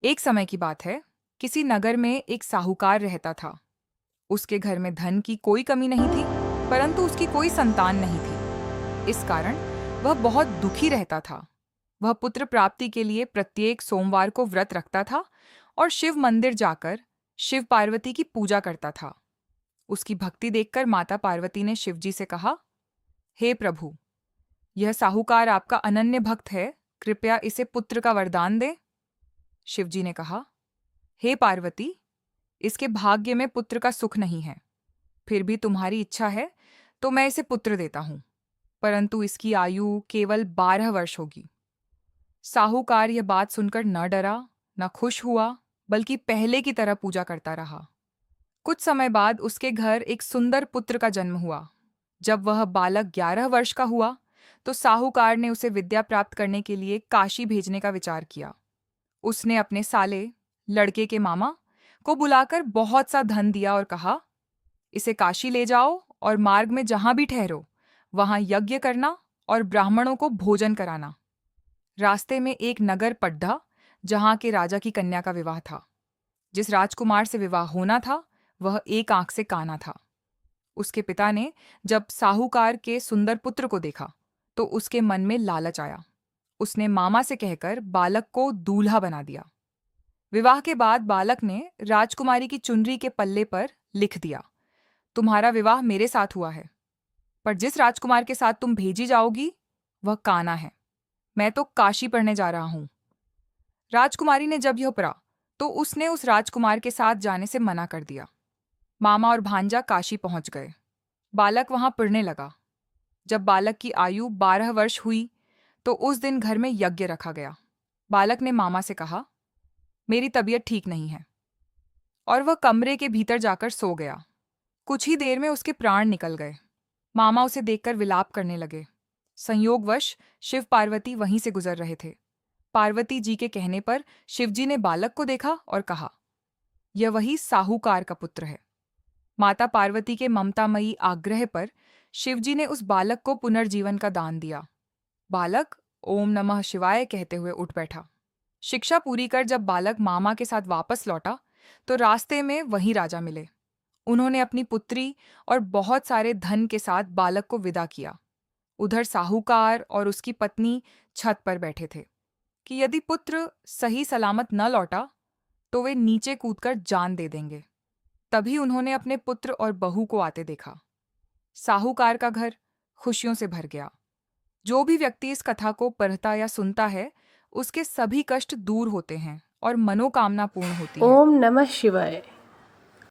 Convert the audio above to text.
एक समय की बात है, किसी नगर में एक साहूकार रहता था। उसके घर में धन की कोई कमी नहीं थी, परंतु उसकी कोई संतान नहीं थी। इस कारण वह बहुत दुखी रहता था। वह पुत्र प्राप्ति के लिए प्रत्येक सोमवार को व्रत रखता था और शिव मंदिर जाकर शिव पार्वती की पूजा करता था। उसकी भक्ति देखकर माता पार्वती ने शिवजी से कहा, हे प्रभु, यह साहूकार आपका अनन्य भक्त है, कृपया इसे पुत्र का वरदान दे। शिवजी ने कहा, हे पार्वती, इसके भाग्य में पुत्र का सुख नहीं है। फिर भी तुम्हारी इच्छा है तो मैं इसे पुत्र देता हूं, परंतु इसकी आयु केवल 12 वर्ष होगी। साहूकार यह बात सुनकर न डरा, न खुश हुआ, बल्कि पहले की तरह पूजा करता रहा। कुछ समय बाद उसके घर एक सुंदर पुत्र का जन्म हुआ। जब वह बालक 11 वर्ष का हुआ, तो साहूकार ने उसे विद्या प्राप्त करने के लिए काशी भेजने का विचार किया। उसने अपने साले, लड़के के मामा, को बुलाकर बहुत सा धन दिया और कहा, इसे काशी ले जाओ और मार्ग में जहां भी ठहरो, वहां यज्ञ करना और ब्राह्मणों को भोजन कराना। रास्ते में एक नगर पड्ढा, जहां के राजा की कन्या का विवाह था। जिस राजकुमार से विवाह होना था, वह एक आंख से काना था। उसके पिता ने जब साहूकार के सुंदर पुत्र को देखा, तो उसके मन में लालच आया। उसने मामा से कहकर बालक को दूल्हा बना दिया। विवाह के बाद बालक ने राजकुमारी की चुनरी के पल्ले पर लिख दिया, तुम्हारा विवाह मेरे साथ हुआ है, पर जिस राजकुमार के साथ तुम भेजी जाओगी वह काना है। मैं तो काशी पढ़ने जा रहा हूं। राजकुमारी ने जब यह पढ़ा, तो उसने उस राजकुमार के साथ जाने से मना कर दिया। मामा और भांजा काशी पहुंच गए। बालक वहां पढ़ने लगा। जब बालक की आयु 12 वर्ष हुई, तो उस दिन घर में यज्ञ रखा गया। बालक ने मामा से कहा, मेरी तबीयत ठीक नहीं है, और वह कमरे के भीतर जाकर सो गया। कुछ ही देर में उसके प्राण निकल गए। मामा उसे देखकर विलाप करने लगे। संयोगवश शिव पार्वती वहीं से गुजर रहे थे। पार्वती जी के कहने पर शिवजी ने बालक को देखा और कहा, यह वही साहूकार का पुत्र है। माता पार्वती के ममतामयी आग्रह पर शिवजी ने उस बालक को पुनर्जीवन का दान दिया। बालक ओम नमः शिवाय कहते हुए उठ बैठा। शिक्षा पूरी कर जब बालक मामा के साथ वापस लौटा, तो रास्ते में वही राजा मिले। उन्होंने अपनी पुत्री और बहुत सारे धन के साथ बालक को विदा किया। उधर साहूकार और उसकी पत्नी छत पर बैठे थे कि यदि पुत्र सही सलामत न लौटा, तो वे नीचे कूदकर जान दे देंगे। तभी उन्होंने अपने पुत्र और बहू को आते देखा। साहूकार का घर खुशियों से भर गया। जो भी व्यक्ति इस कथा को पढ़ता या सुनता है, उसके सभी कष्ट दूर होते हैं और मनोकामना पूर्ण होती है। ओम नमः शिवाय।